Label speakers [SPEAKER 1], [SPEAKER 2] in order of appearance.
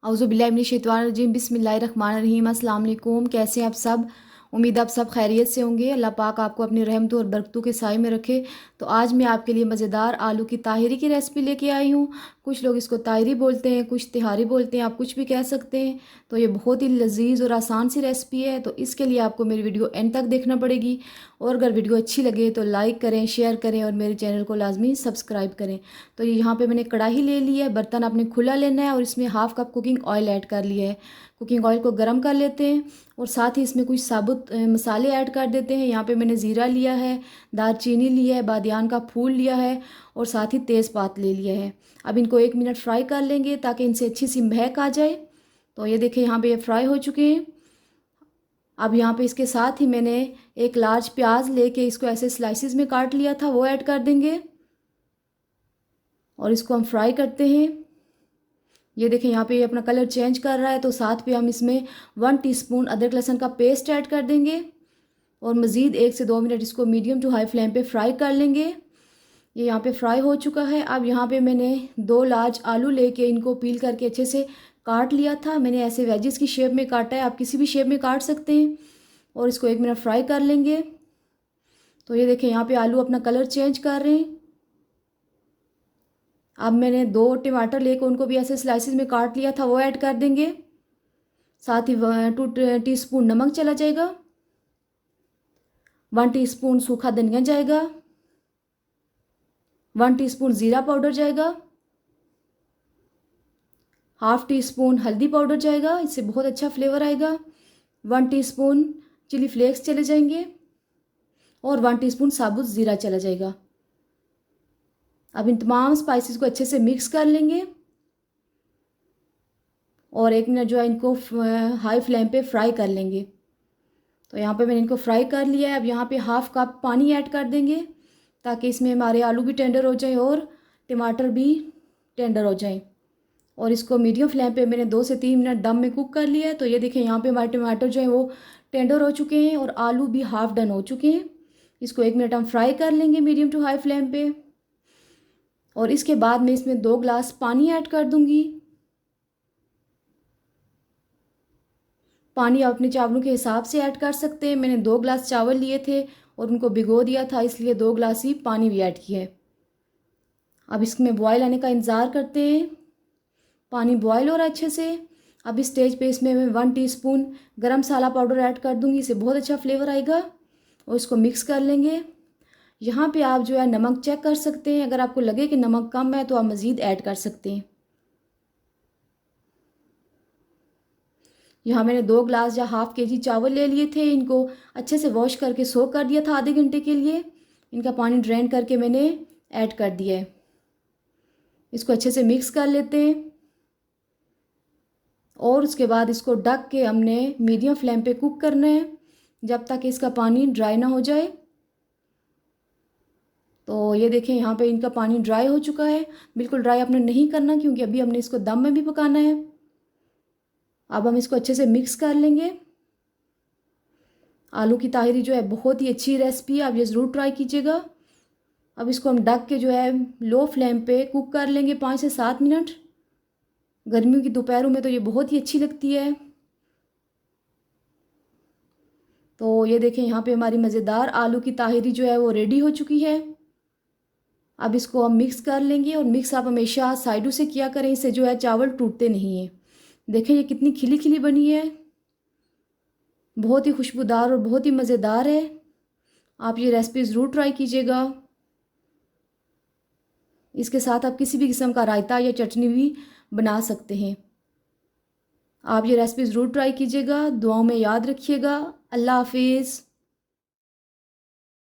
[SPEAKER 1] औज़ुबिल्लाहिमिनश्शैतानिर्रजीम बिस्मिल्लाहिर्रहमानिर्रहीम। अस्सलाम वालेकुम। कैसे हैं आप सब? उम्मीद आप सब खैरियत से होंगे। अल्लाह पाक आपको अपनी रहमतों और बरकतों के साए में रखे। तो आज मैं आपके लिए मज़ेदार आलू की ताहिरी की रेसिपी लेके आई हूँ। कुछ लोग इसको ताहिरी बोलते हैं, कुछ तिहारी बोलते हैं, आप कुछ भी कह सकते हैं। तो ये बहुत ही लजीज और आसान सी रेसिपी है। तो इसके लिए आपको मेरी वीडियो एंड तक देखना पड़ेगी। और अगर वीडियो अच्छी लगे तो लाइक करें, शेयर करें और मेरे चैनल को लाजमी सब्सक्राइब करें। तो यहाँ पे मैंने कढ़ाई ले ली है, बर्तन आपने खुला लेना है और इसमें half cup cooking oil add कर लिया है। कुकिंग ऑयल को गर्म कर लेते हैं और साथ ही इसमें कुछ साबुत मसाले ऐड कर देते हैं। यहाँ पे मैंने ज़ीरा लिया है, दालचीनी लिया है, बादियान का फूल लिया है और साथ ही तेज़पात ले लिया है। अब इनको 1 मिनट फ्राई कर लेंगे ताकि इनसे अच्छी सी महक आ जाए। तो ये देखिए यहाँ पे ये फ्राई हो चुके हैं। अब यहाँ पे इसके साथ ही मैंने एक लार्ज प्याज लेके इसको ऐसे स्लाइसिस में काट लिया था, वो ऐड कर देंगे और इसको हम फ्राई करते हैं। ये देखें यहाँ पे ये अपना कलर चेंज कर रहा है। तो साथ पे हम इसमें 1 टीस्पून अदरक लहसुन का पेस्ट ऐड कर देंगे और मज़ीद 1 से 2 मिनट इसको मीडियम टू हाई फ्लेम पे फ्राई कर लेंगे। ये यहाँ पे फ्राई हो चुका है। अब यहाँ पे मैंने 2 लार्ज आलू लेके इनको पील करके अच्छे से काट लिया था। मैंने ऐसे वेजिस की शेप में काटा है, आप किसी भी शेप में काट सकते हैं। और इसको 1 मिनट फ्राई कर लेंगे। तो ये देखें यहाँ पे आलू अपना कलर चेंज कर रहे हैं। अब मैंने 2 टमाटर लेकर उनको भी ऐसे स्लाइसिस में काट लिया था, वो ऐड कर देंगे। साथ ही 2 टीस्पून नमक चला जाएगा, 1 टीस्पून सूखा धनिया जाएगा, 1 टीस्पून ज़ीरा पाउडर जाएगा, हाफ़ टीस्पून हल्दी पाउडर जाएगा, इससे बहुत अच्छा फ्लेवर आएगा। 1 टीस्पून चिली फ्लेक्स चले जाएंगे और 1 टीस्पून साबुत ज़ीरा चला जाएगा। अब इन तमाम स्पाइसेस को अच्छे से मिक्स कर लेंगे और 1 मिनट जो है इनको हाई फ्लेम पे फ्राई कर लेंगे। तो यहाँ पे मैंने इनको फ्राई कर लिया है। अब यहाँ पे हाफ़ कप पानी ऐड कर देंगे ताकि इसमें हमारे आलू भी टेंडर हो जाए और टमाटर भी टेंडर हो जाए। और इसको मीडियम फ्लेम पे मैंने 2 से 3 मिनट दम में कुक कर लिया है। तो ये देखें यहाँ पे हमारे टमाटर जो है वो टेंडर हो चुके हैं और आलू भी हाफ़ डन हो चुके हैं। इसको 1 मिनट हम फ्राई कर लेंगे मीडियम टू हाई फ्लेम पे। और इसके बाद मैं इसमें 2 ग्लास पानी ऐड कर दूंगी। पानी आप अपने चावलों के हिसाब से ऐड कर सकते हैं। मैंने 2 ग्लास चावल लिए थे और उनको भिगो दिया था, इसलिए 2 ग्लास ही पानी भी ऐड किया है। अब इसमें बॉयल आने का इंतज़ार करते हैं। पानी बॉयल हो रहा है अच्छे से। अब इस स्टेज पे इसमें मैं 1 टीस्पून गरम मसाला पाउडर ऐड कर दूंगी, इससे बहुत अच्छा फ्लेवर आएगा। और इसको मिक्स कर लेंगे। यहाँ पे आप जो है नमक चेक कर सकते हैं, अगर आपको लगे कि नमक कम है तो आप मज़ीद ऐड कर सकते हैं। यहाँ मैंने 2 ग्लास या हाफ़ केजी चावल ले लिए थे, इनको अच्छे से वॉश करके सोक कर दिया था आधे घंटे के लिए। इनका पानी ड्रेन करके मैंने ऐड कर दिया है। इसको अच्छे से मिक्स कर लेते हैं और उसके बाद इसको ढक के हमने मीडियम फ्लेम पे कुक करना है जब तक इसका पानी ड्राई ना हो जाए। तो ये देखें यहाँ पे इनका पानी ड्राई हो चुका है। बिल्कुल ड्राई आपने नहीं करना क्योंकि अभी हमने इसको दम में भी पकाना है। अब हम इसको अच्छे से मिक्स कर लेंगे। आलू की ताहिरी जो है बहुत ही अच्छी रेसिपी है, आप ये ज़रूर ट्राई कीजिएगा। अब इसको हम ढक के जो है लो फ्लेम पे कुक कर लेंगे 5 से 7 मिनट। गर्मियों की दोपहरों में तो ये बहुत ही अच्छी लगती है। तो ये देखें यहाँ पे हमारी मज़ेदार आलू की ताहिरी जो है वो रेडी हो चुकी है। अब इसको हम मिक्स कर लेंगे और मिक्स आप हमेशा साइडों से किया करें, इससे जो है चावल टूटते नहीं हैं। देखें ये कितनी खिली खिली बनी है, बहुत ही खुशबूदार और बहुत ही मज़ेदार है। आप ये रेसिपी ज़रूर ट्राई कीजिएगा। इसके साथ आप किसी भी किस्म का रायता या चटनी भी बना सकते हैं। आप ये रेसिपी ज़रूर ट्राई कीजिएगा। दुआओं में याद रखिएगा। अल्लाह हाफिज़।